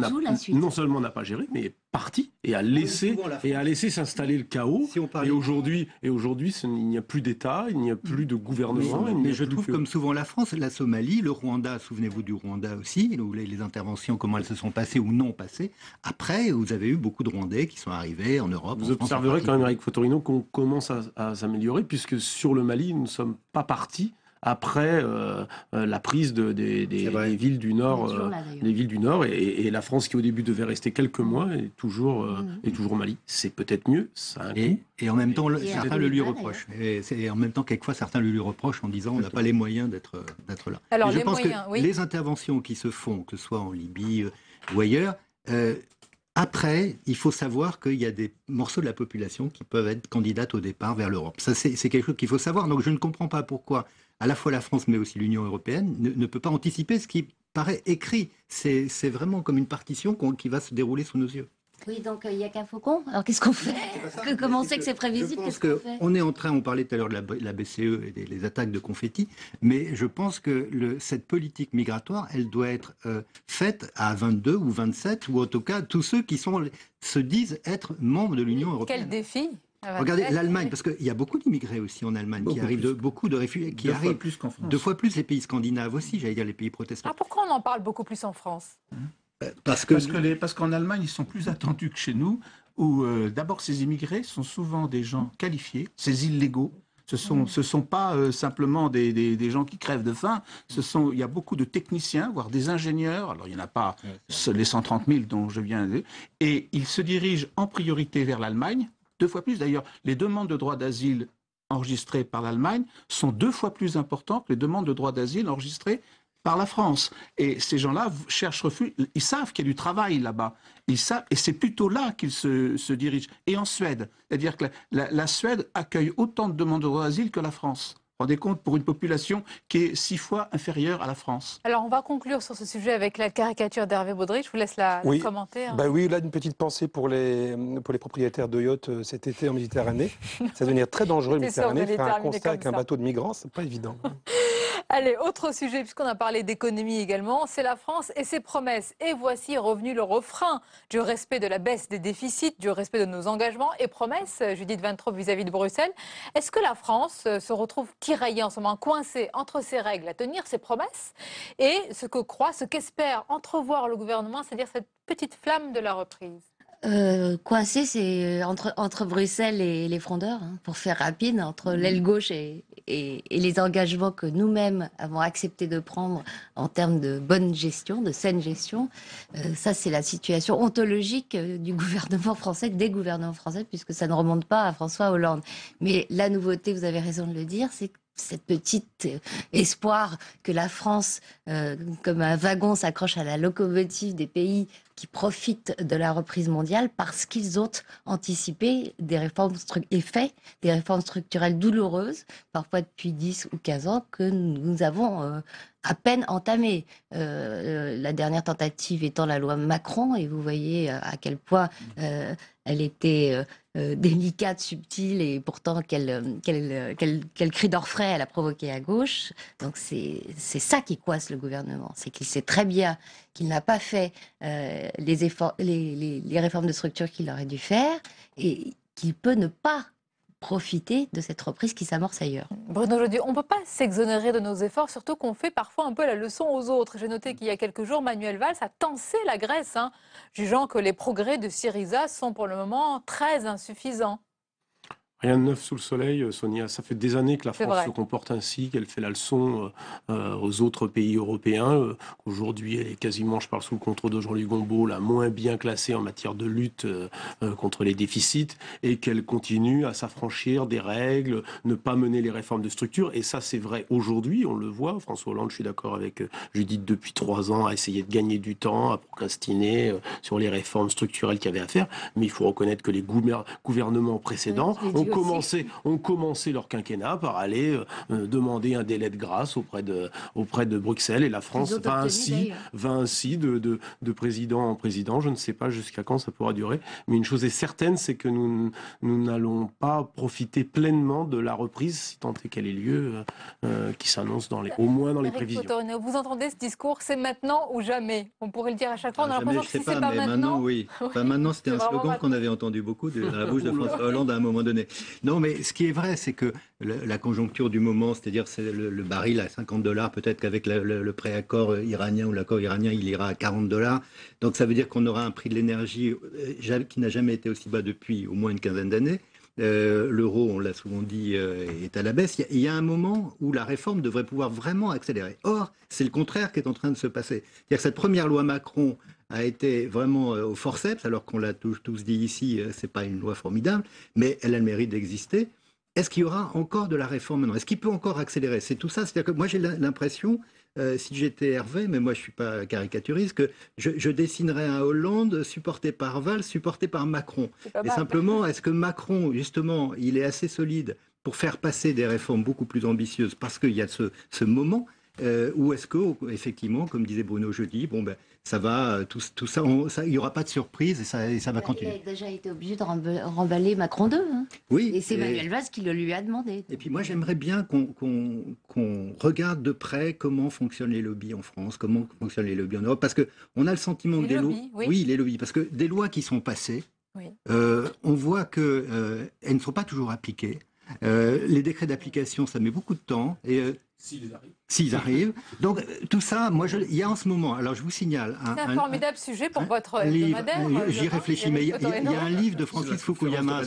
non seulement n'a pas géré, mais est partie et a laissé s'installer le chaos. Et aujourd'hui, il n'y a plus d'État, il n'y a plus de gouvernement. Mais je trouve comme souvent la France, la Somalie, le Rwanda, souvenez-vous du Rwanda aussi, où les interventions, comment elles se sont passées ou non passées. Après, vous avez eu beaucoup de Rwandais qui sont arrivés en Europe. Vous observerez quand même, Éric Fotorino, qu'on commence à s'améliorer, puisque sur le Mali, nous ne sommes pas partis après la prise des villes du Nord, et la France qui au début devait rester quelques mois est toujours au Mali. C'est peut-être mieux, ça a un coût. Et en même temps, certains le lui reprochent. Et en même temps, quelquefois, certains le lui reprochent en disant on n'a pas les moyens d'être là. Alors, je pense que les interventions qui se font, que ce soit en Libye ou ailleurs, après, il faut savoir qu'il y a des morceaux de la population qui peuvent être candidates au départ vers l'Europe. Ça, c'est quelque chose qu'il faut savoir. Donc, je ne comprends pas pourquoi à la fois la France, mais aussi l'Union européenne, ne peut pas anticiper ce qui paraît écrit. C'est vraiment comme une partition qui va se dérouler sous nos yeux. Oui, donc il n'y a qu'un faucon. Alors qu'est-ce qu'on fait? Comment on sait que c'est prévisible? On parlait tout à l'heure de la BCE et des attaques de confettis, mais je pense que cette politique migratoire, elle doit être faite à 22 ou 27, ou en tout cas tous ceux qui se disent être membres de l'Union européenne. Quel défi! Regardez l'Allemagne, parce qu'il y a beaucoup d'immigrés aussi en Allemagne, beaucoup de réfugiés qui arrivent plus qu'en France. 2 fois plus, les pays scandinaves aussi, j'allais dire les pays protestants. Ah, pourquoi on en parle beaucoup plus en France? Parce qu'en Allemagne, ils sont plus attendus que chez nous, où d'abord ces immigrés sont souvent des gens qualifiés, ces illégaux. Ce sont pas simplement des gens qui crèvent de faim. Il y a beaucoup de techniciens, voire des ingénieurs. Alors il n'y en a pas les 130 000 dont je viens de dire. Et ils se dirigent en priorité vers l'Allemagne. 2 fois plus. D'ailleurs, les demandes de droit d'asile enregistrées par l'Allemagne sont 2 fois plus importantes que les demandes de droit d'asile enregistrées par la France. Et ces gens-là cherchent refuge. Ils savent qu'il y a du travail là-bas. Ils savent, et c'est plutôt là qu'ils se dirigent. Et en Suède, c'est-à-dire que la Suède accueille autant de demandes de droit d'asile que la France. Vous vous rendez compte, pour une population qui est 6 fois inférieure à la France. Alors, on va conclure sur ce sujet avec la caricature d'Hervé Baudry. Je vous laisse la commenter. Oui, là, une petite pensée pour les propriétaires de yachts cet été en Méditerranée. Ça va devenir très dangereux, la Méditerranée. Faire un constat avec un bateau de migrants, c'est pas évident. Allez, autre sujet, puisqu'on a parlé d'économie également, c'est la France et ses promesses. Et voici revenu le refrain du respect de la baisse des déficits, du respect de nos engagements et promesses, Judith Van Trop vis-à-vis de Bruxelles. Est-ce que la France se retrouve tiraillée en ce moment, coincée entre ses règles à tenir ses promesses et ce qu'espère entrevoir le gouvernement, c'est-à-dire cette petite flamme de la reprise? Coincé, c'est entre Bruxelles et les frondeurs, hein, pour faire rapide, entre l'aile gauche et les engagements que nous-mêmes avons accepté de prendre en termes de bonne gestion, de saine gestion. Ça, c'est la situation ontologique du gouvernement français, des gouvernements français, puisque ça ne remonte pas à François Hollande. Mais la nouveauté, vous avez raison de le dire, c'est cette petite espoir que la France, comme un wagon, s'accroche à la locomotive des pays qui profitent de la reprise mondiale parce qu'ils ont anticipé des réformes des réformes structurelles douloureuses, parfois depuis 10 ou 15 ans, que nous avons à peine entamées. La dernière tentative étant la loi Macron, et vous voyez à quel point elle était délicate, subtile, et pourtant quel cri d'orfraie elle a provoqué à gauche. Donc c'est ça qui coince le gouvernement, c'est qu'il sait très bien qu'il n'a pas fait les efforts, les réformes de structure qu'il aurait dû faire, et qu'il peut ne pas profiter de cette reprise qui s'amorce ailleurs. Bruno Jeudi, on ne peut pas s'exonérer de nos efforts, surtout qu'on fait parfois un peu la leçon aux autres. J'ai noté qu'il y a quelques jours, Manuel Valls a tensé la Grèce, jugeant que les progrès de Syriza sont pour le moment très insuffisants. Rien de neuf sous le soleil, Sonia. Ça fait des années que la France se comporte ainsi, qu'elle fait la leçon aux autres pays européens. Aujourd'hui, elle est quasiment, je parle sous le contrôle de Jean-Luc Gombault, la moins bien classée en matière de lutte contre les déficits, et qu'elle continue à s'affranchir des règles, ne pas mener les réformes de structure. Et ça, c'est vrai aujourd'hui, on le voit. François Hollande, je suis d'accord avec Judith, depuis 3 ans, a essayé de gagner du temps, à procrastiner sur les réformes structurelles qu'il y avait à faire. Mais il faut reconnaître que les gouvernements précédents ont commencé leur quinquennat par aller demander un délai de grâce auprès de Bruxelles, et la France va ainsi de président en président. Je ne sais pas jusqu'à quand ça pourra durer, mais une chose est certaine, c'est que nous n'allons pas profiter pleinement de la reprise, si tant est qu'elle ait lieu, qui s'annonce au moins dans les prévisions. Cotorino, vous entendez ce discours, c'est maintenant ou jamais? On pourrait le dire à chaque fois, on a l'impression que si c'est pas maintenant... Oui. Enfin, maintenant, c'était un slogan qu'on avait entendu beaucoup dans la bouche de François Hollande à un moment donné. Non, mais ce qui est vrai, c'est que la conjoncture du moment, c'est-à-dire le baril à $50, peut-être qu'avec le préaccord iranien ou l'accord iranien, il ira à $40. Donc ça veut dire qu'on aura un prix de l'énergie qui n'a jamais été aussi bas depuis au moins une quinzaine d'années. L'euro, on l'a souvent dit, est à la baisse. Il y a un moment où la réforme devrait pouvoir vraiment accélérer. Or, c'est le contraire qui est en train de se passer. C'est-à-dire que cette première loi Macron a été vraiment au forceps, alors qu'on l'a tous dit ici, c'est pas une loi formidable, mais elle a le mérite d'exister. Est-ce qu'il y aura encore de la réforme maintenant? Est-ce qu'il peut encore accélérer? C'est tout ça. C'est-à-dire que moi, j'ai l'impression, si j'étais Hervé, mais moi je suis pas caricaturiste, que je dessinerais un Hollande supporté par Valls, supporté par Macron. Et simplement, est-ce que Macron, justement, il est assez solide pour faire passer des réformes beaucoup plus ambitieuses parce qu'il y a ce moment, ou est-ce que, effectivement, comme disait Bruno Jeudi, ça va, tout ça, il n'y aura pas de surprise et ça va continuer. Il a déjà été obligé de remballer Macron 2. Oui. Et c'est Manuel Valls qui le lui a demandé. Et puis moi, j'aimerais bien qu'on regarde de près comment fonctionnent les lobbies en France, comment fonctionnent les lobbies en Europe, parce qu'on a le sentiment que des lois... Oui, les lobbies, parce que des lois qui sont passées, on voit qu'elles ne sont pas toujours appliquées. Les décrets d'application, ça met beaucoup de temps. Et s'ils arrivent. Donc tout ça, il y a en ce moment, alors je vous signale... C'est un formidable sujet pour votre hebdomadaire. J'y réfléchis, mais il y a un livre de Francis Fukuyama,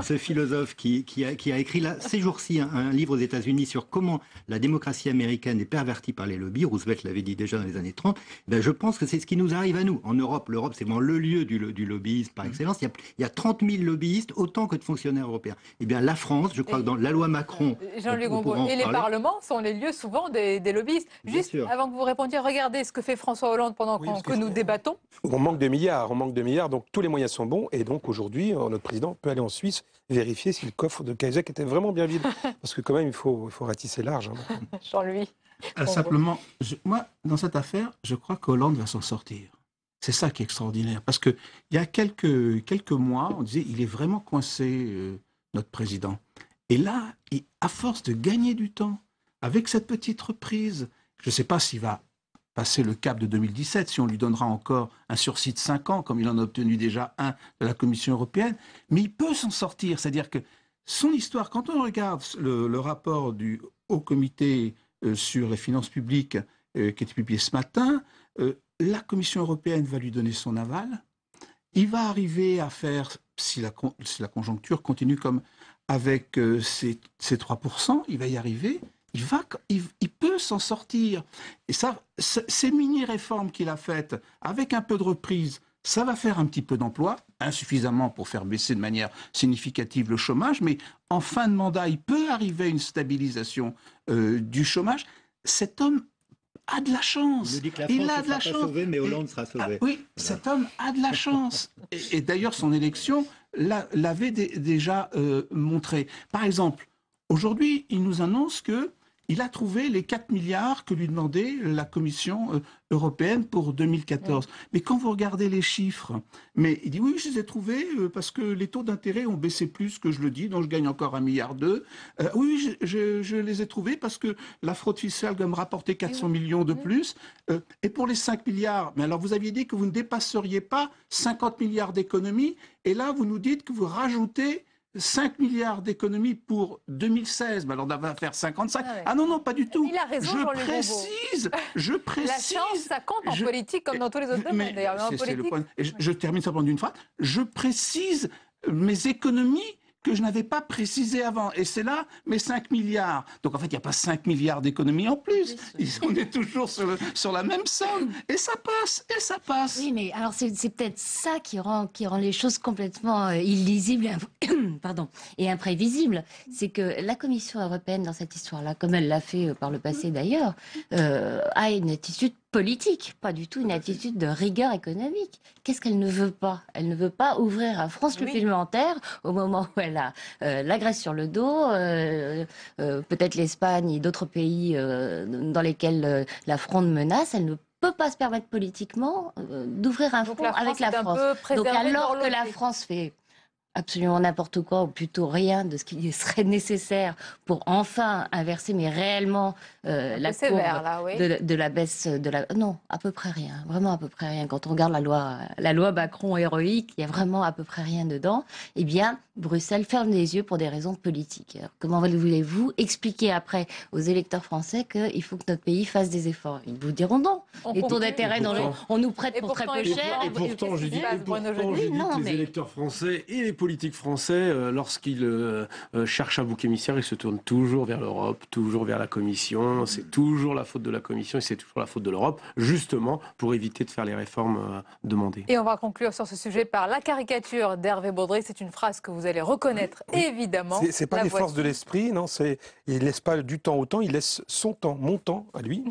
ce philosophe qui a écrit là, ces jours-ci un livre aux États-Unis sur comment la démocratie américaine est pervertie par les lobbies. Roosevelt l'avait dit déjà dans les années 30. Je pense que c'est ce qui nous arrive à nous. En Europe, l'Europe, c'est vraiment le lieu du lobbyisme par excellence. Il y a 30 000 lobbyistes, autant que de fonctionnaires européens. Eh bien, la France, je crois que dans la loi Macron... Jean-Luc Gombault, et les parlements sont les lieux souvent des lobbyistes. Juste avant que vous répondiez, regardez ce que fait François Hollande pendant que nous débattons. On manque de milliards, donc tous les moyens sont bons. Et donc aujourd'hui, notre président peut aller en Suisse vérifier si le coffre de Cahuzac était vraiment bien vide. Parce que quand même, il faut ratisser large. Jean-Louis. Simplement, moi, dans cette affaire, je crois qu'Hollande va s'en sortir. C'est ça qui est extraordinaire. Parce qu'il y a quelques mois, on disait il est vraiment coincé, notre président. Et là, à force de gagner du temps, avec cette petite reprise. Je ne sais pas s'il va passer le cap de 2017, si on lui donnera encore un sursis de 5 ans, comme il en a obtenu déjà un de la Commission européenne, mais il peut s'en sortir. C'est-à-dire que son histoire, quand on regarde le rapport du Haut Comité sur les finances publiques qui a été publié ce matin, la Commission européenne va lui donner son aval. Il va arriver à faire, si la conjoncture continue comme avec ces 3%, il va y arriver. Il peut s'en sortir. Et ça, ces mini-réformes qu'il a faites, avec un peu de reprise, ça va faire un petit peu d'emploi, insuffisamment pour faire baisser de manière significative le chômage, mais en fin de mandat, il peut arriver à une stabilisation du chômage. Cet homme a de la chance. Il a de la chance. Sauvé, mais Hollande sera sauvé. Oui, voilà. Cet homme a de la chance. Et d'ailleurs, son élection l'avait déjà montré. Par exemple, aujourd'hui, il nous annonce qu'il a trouvé les 4 milliards que lui demandait la Commission européenne pour 2014. Mais quand vous regardez les chiffres, mais il dit oui, je les ai trouvés parce que les taux d'intérêt ont baissé plus que je le dis, donc je gagne encore 1,2 milliard. Oui, je les ai trouvés parce que la fraude fiscale va me rapporter 400 millions de plus. Et pour les 5 milliards, mais alors vous aviez dit que vous ne dépasseriez pas 50 milliards d'économies, et là vous nous dites que vous rajoutez 5 milliards d'économies pour 2016, mais alors on va faire 55. Ah non, pas du tout. Il a raison, je précise. La chance, ça compte en politique comme dans tous les autres domaines d'ailleurs. C'est le point. Et je termine simplement d'une phrase. Je précise mes économies que je n'avais pas précisé avant. Et c'est là mes 5 milliards. Donc en fait, il n'y a pas 5 milliards d'économies en plus. On est toujours sur la même somme. Et ça passe. Oui, mais alors c'est peut-être ça qui rend les choses complètement illisibles et imprévisibles. C'est que la Commission européenne, dans cette histoire-là, comme elle l'a fait par le passé d'ailleurs, a une attitude politique, pas du tout une attitude de rigueur économique. Qu'est-ce qu'elle ne veut pas? Elle ne veut pas ouvrir un front supplémentaire au moment où elle a la Grèce sur le dos, peut-être l'Espagne et d'autres pays dans lesquels la fronde menace. Elle ne peut pas se permettre politiquement d'ouvrir un front avec la France. Donc alors que la France fait absolument n'importe quoi, ou plutôt rien de ce qui serait nécessaire pour enfin inverser, mais réellement la courbe de la baisse de la... Non, à peu près rien, vraiment à peu près rien. Quand on regarde la loi Macron héroïque, il y a vraiment à peu près rien dedans. Eh bien, Bruxelles ferme les yeux pour des raisons politiques. Alors, comment voulez-vous expliquer après aux électeurs français qu'il faut que notre pays fasse des efforts? Ils vous diront non. Les taux d'intérêt, on nous prête pour très peu cher. Et pourtant, je dis que les électeurs français et les politiques français, lorsqu'ils cherchent un bouc émissaire, ils se tournent toujours vers l'Europe, toujours vers la Commission. C'est toujours la faute de la Commission et c'est toujours la faute de l'Europe, justement pour éviter de faire les réformes demandées. Et on va conclure sur ce sujet par la caricature d'Hervé Baudry. C'est une phrase que vous allez reconnaître, évidemment. C'est pas des forces de l'esprit, non. Il laisse pas du temps au temps, il laisse son temps, mon temps à lui,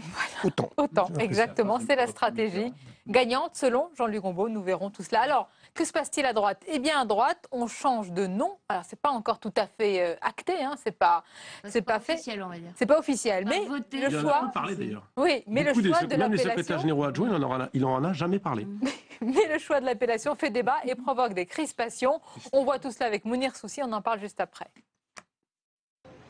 au temps. Autant, exactement. C'est la stratégie gagnante, selon Jean-Luc Gombault. Nous verrons tout cela. Alors, que se passe-t-il à droite? Eh bien, à droite, on change de nom. Alors, c'est pas encore tout à fait acté, hein. C'est pas fait. Officiel, on va dire. C'est pas officiel, mais le choix. Parlé, d'ailleurs. Oui, mais le choix de l'appellation. Même les secrétaires généraux adjoints, il en a jamais parlé. Mais le choix de l'appellation fait débat et provoque des crispations. On voit tout cela avec Mounir Soussi. On en parle juste après.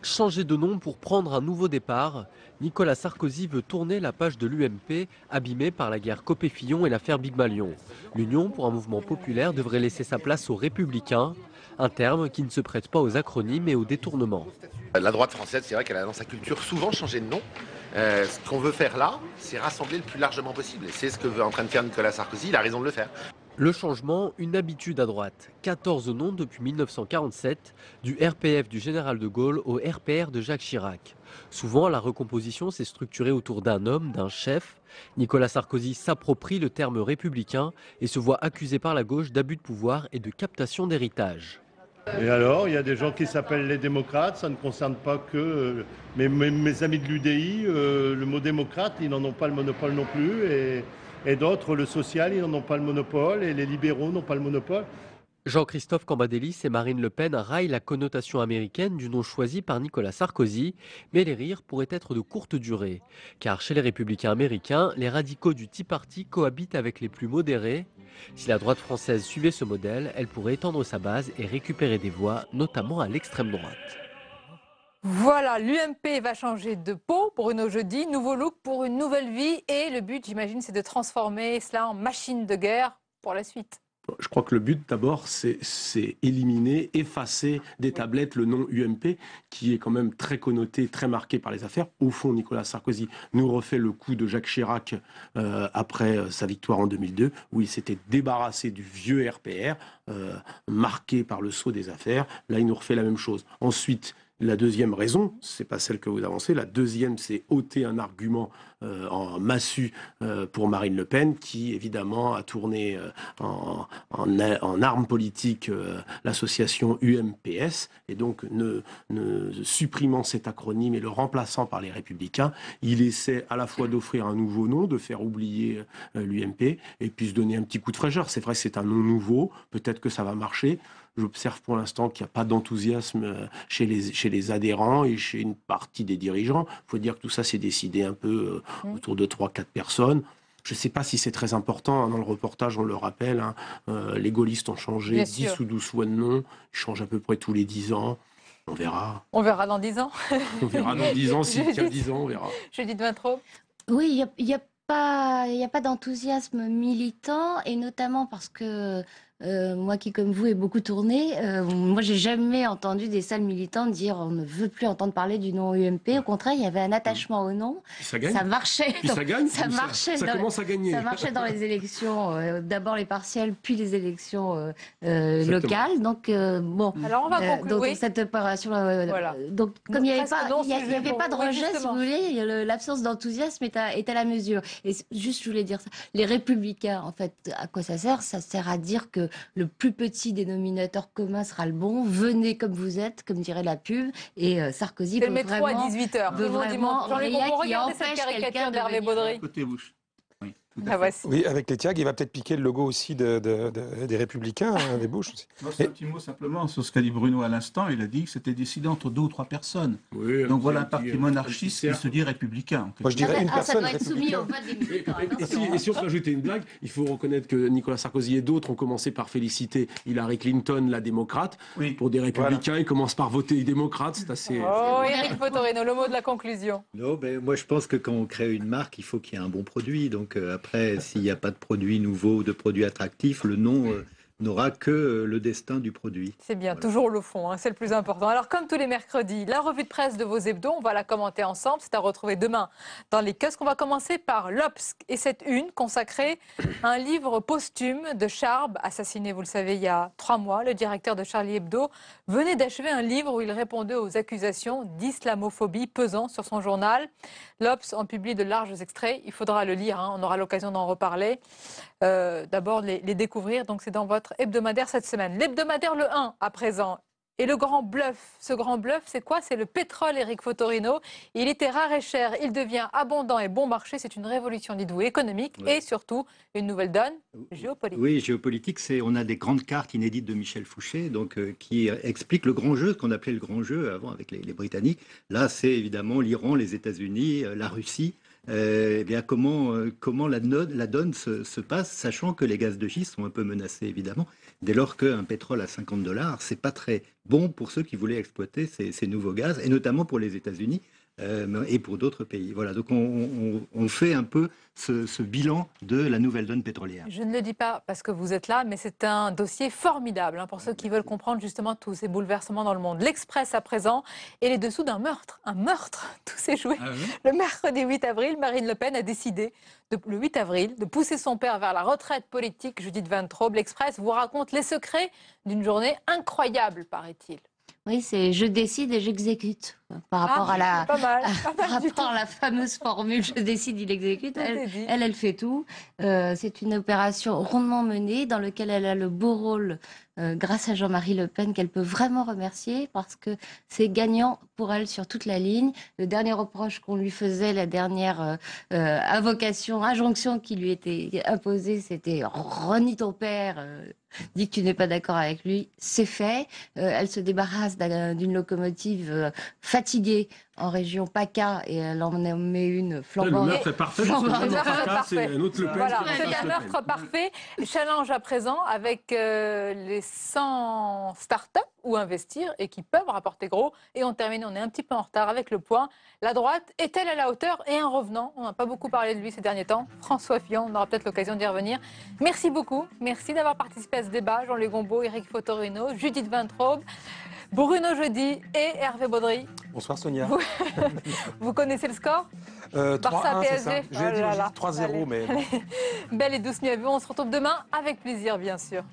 Changer de nom pour prendre un nouveau départ, Nicolas Sarkozy veut tourner la page de l'UMP, abîmée par la guerre Copé-Fillon et l'affaire Big Malion. L'Union pour un mouvement populaire devrait laisser sa place aux Républicains, un terme qui ne se prête pas aux acronymes et aux détournements. La droite française, c'est vrai qu'elle a dans sa culture souvent changé de nom. Ce qu'on veut faire là, c'est rassembler le plus largement possible. Et c'est ce que veut en train de faire Nicolas Sarkozy, il a raison de le faire. Le changement, une habitude à droite. 14 noms depuis 1947, du RPF du général de Gaulle au RPR de Jacques Chirac. Souvent, la recomposition s'est structurée autour d'un homme, d'un chef. Nicolas Sarkozy s'approprie le terme républicain et se voit accusé par la gauche d'abus de pouvoir et de captation d'héritage. Et alors, il y a des gens qui s'appellent les démocrates, ça ne concerne pas que mes amis de l'UDI, le mot démocrate, ils n'en ont pas le monopole non plus, et d'autres, le social, ils n'en ont pas le monopole, et les libéraux n'ont pas le monopole. Jean-Christophe Cambadélis et Marine Le Pen raillent la connotation américaine du nom choisi par Nicolas Sarkozy, mais les rires pourraient être de courte durée. Car chez les républicains américains, les radicaux du Tea Party cohabitent avec les plus modérés. Si la droite française suivait ce modèle, elle pourrait étendre sa base et récupérer des voix, notamment à l'extrême droite. Voilà, l'UMP va changer de peau, Bruno Jeudi, nouveau look pour une nouvelle vie. Et le but, j'imagine, c'est de transformer cela en machine de guerre pour la suite. Je crois que le but, d'abord, c'est éliminer, effacer des tablettes le nom UMP, qui est quand même très connoté, très marqué par les affaires. Au fond, Nicolas Sarkozy nous refait le coup de Jacques Chirac après sa victoire en 2002, où il s'était débarrassé du vieux RPR, marqué par le sceau des affaires. Là, il nous refait la même chose. Ensuite, la deuxième raison, c'est pas celle que vous avancez, la deuxième, c'est ôter un argument en massue pour Marine Le Pen, qui évidemment a tourné en arme politique l'association UMPS, et donc ne supprimant cet acronyme et le remplaçant par les Républicains, il essaie à la fois d'offrir un nouveau nom, de faire oublier l'UMP, et puis se donner un petit coup de fraîcheur. C'est vrai que c'est un nom nouveau, peut-être que ça va marcher. J'observe pour l'instant qu'il n'y a pas d'enthousiasme chez les adhérents et chez une partie des dirigeants. Il faut dire que tout ça s'est décidé un peu autour de 3-4 personnes. Je ne sais pas si c'est très important. Dans le reportage, on le rappelle, les gaullistes ont changé Bien 10 sûr. ou 12 fois de nom. Ils changent à peu près tous les 10 ans. On verra. On verra dans 10 ans. On verra dans 10 ans. S'il y a 10 ans, on verra. Judith Vintraud. Oui, il n'y a pas d'enthousiasme militant, et notamment parce que moi qui, comme vous, ai beaucoup tourné, moi, j'ai jamais entendu des salles militantes dire on ne veut plus entendre parler du nom UMP. Au contraire, il y avait un attachement au nom. Ça gagne. Ça marchait. Puis ça gagne. Ça marchait. Ça commence à gagner. Ça marchait dans les élections, d'abord les partielles, puis les élections locales. Donc, bon. Alors, on va conclure. Donc, Oui. cette opération. Voilà. Donc, comme il n'y avait Presque pas, non il y avait sujet pas de pour- oui, rejet, si justement. vous voulez, l'absence d'enthousiasme est à la mesure. Et juste, je voulais dire ça. Les Républicains, en fait, à quoi ça sert? Ça sert à dire que le plus petit dénominateur commun sera le bon. Venez comme vous êtes, comme dirait la pub. Et Sarkozy C'est veut le métro à vraiment, 18h. veut vraiment Jean-Luc, rien qui regardez cette empêche caricature quelqu'un de d'Hervé venir. Baudry. Côté bouche. Oui, tout à La fait. voici. Oui, avec les TIAG, il va peut-être piquer le logo aussi des Républicains, des Bouches aussi. Moi, c'est un petit mot simplement sur ce qu'a dit Bruno à l'instant. Il a dit que c'était décidé entre 2 ou 3 personnes. Oui, Donc voilà un parti monarchiste qui se dit républicain. Moi, je dirais une Ça personne doit être soumis républicaine. au vote des militants. Et si on peut ajouter une blague, il faut reconnaître que Nicolas Sarkozy et d'autres ont commencé par féliciter Hillary Clinton, la démocrate. Oui. Pour des républicains, ils commencent par voter démocrate. C'est assez... Oh, Éric Fotorino, le mot de la conclusion. Non, mais moi je pense que quand on crée une marque, il faut qu'il y ait un bon produit. Donc après, s'il n'y a pas de produit nouveau, de produit attractif, le nom n'aura que le destin du produit. C'est bien, toujours le fond, hein, c'est le plus important. Alors, comme tous les mercredis, la revue de presse de vos hebdos, on va la commenter ensemble. C'est à retrouver demain dans les kiosques. On va commencer par l'Obs et cette une consacrée à un livre posthume de Charb, assassiné, vous le savez, il y a 3 mois. Le directeur de Charlie Hebdo venait d'achever un livre où il répondait aux accusations d'islamophobie pesant sur son journal. L'Obs en publie de larges extraits. Il faudra le lire, hein, on aura l'occasion d'en reparler. D'abord, les découvrir. Donc, c'est dans votre hebdomadaire cette semaine. L'hebdomadaire Le 1, à présent. Et le grand bluff, ce grand bluff, c'est quoi? C'est le pétrole, Éric Fotorino. Il était rare et cher, il devient abondant et bon marché. C'est une révolution, dites-vous, économique et surtout une nouvelle donne géopolitique. Oui, géopolitique, on a des grandes cartes inédites de Michel Fouché, donc, qui expliquent le grand jeu, ce qu'on appelait le grand jeu avant avec les Britanniques. Là, c'est évidemment l'Iran, les États-Unis, la Russie. Eh bien, comment la donne se passe, sachant que les gaz de schiste sont un peu menacés, évidemment, dès lors qu'un pétrole à $50, c'est pas très bon pour ceux qui voulaient exploiter ces nouveaux gaz, et notamment pour les États-Unis et pour d'autres pays. Voilà, donc on fait un peu ce bilan de la nouvelle donne pétrolière. Je ne le dis pas parce que vous êtes là, mais c'est un dossier formidable hein, pour ceux qui veulent comprendre justement tous ces bouleversements dans le monde. L'Express à présent et les dessous d'un meurtre. Un meurtre, tout s'est joué. Ah oui. Le mercredi 8 avril, Marine Le Pen a décidé, le 8 avril, de pousser son père vers la retraite politique. Judith Vintraub, l'Express vous raconte les secrets d'une journée incroyable, paraît-il. Oui, c'est je décide et j'exécute. Par rapport à pas mal, par rapport à la fameuse formule je décide, il exécute. Elle fait tout. C'est une opération rondement menée dans laquelle elle a le beau rôle, grâce à Jean-Marie Le Pen, qu'elle peut vraiment remercier parce que c'est gagnant pour elle sur toute la ligne. Le dernier reproche qu'on lui faisait, la dernière injonction qui lui était imposée, c'était renie ton père. Dis que tu n'es pas d'accord avec lui, c'est fait. Elle se débarrasse d'une locomotive fatiguée en région PACA et elle en met une flambant. Le meurtre est parfait. C'est un autre Le Pen. Voilà, c'est un meurtre parfait. Challenge à présent avec les 100 startups ou investir et qui peuvent rapporter gros. Et on termine, on est un petit peu en retard avec le point. La droite est-elle à la hauteur? Et un revenant, on n'a pas beaucoup parlé de lui ces derniers temps, François Fillon, on aura peut-être l'occasion d'y revenir. Merci beaucoup, merci d'avoir participé à ce débat. Jean-Louis Gombault, Éric Fotorino, Judith Vintraube, Bruno Jeudi et Hervé Baudry. Bonsoir Sonia. Vous connaissez le score? 3-1, c'est ça. PSG. J'ai dit 3-0, mais... Belle et douce nuit à vous, on se retrouve demain avec plaisir bien sûr.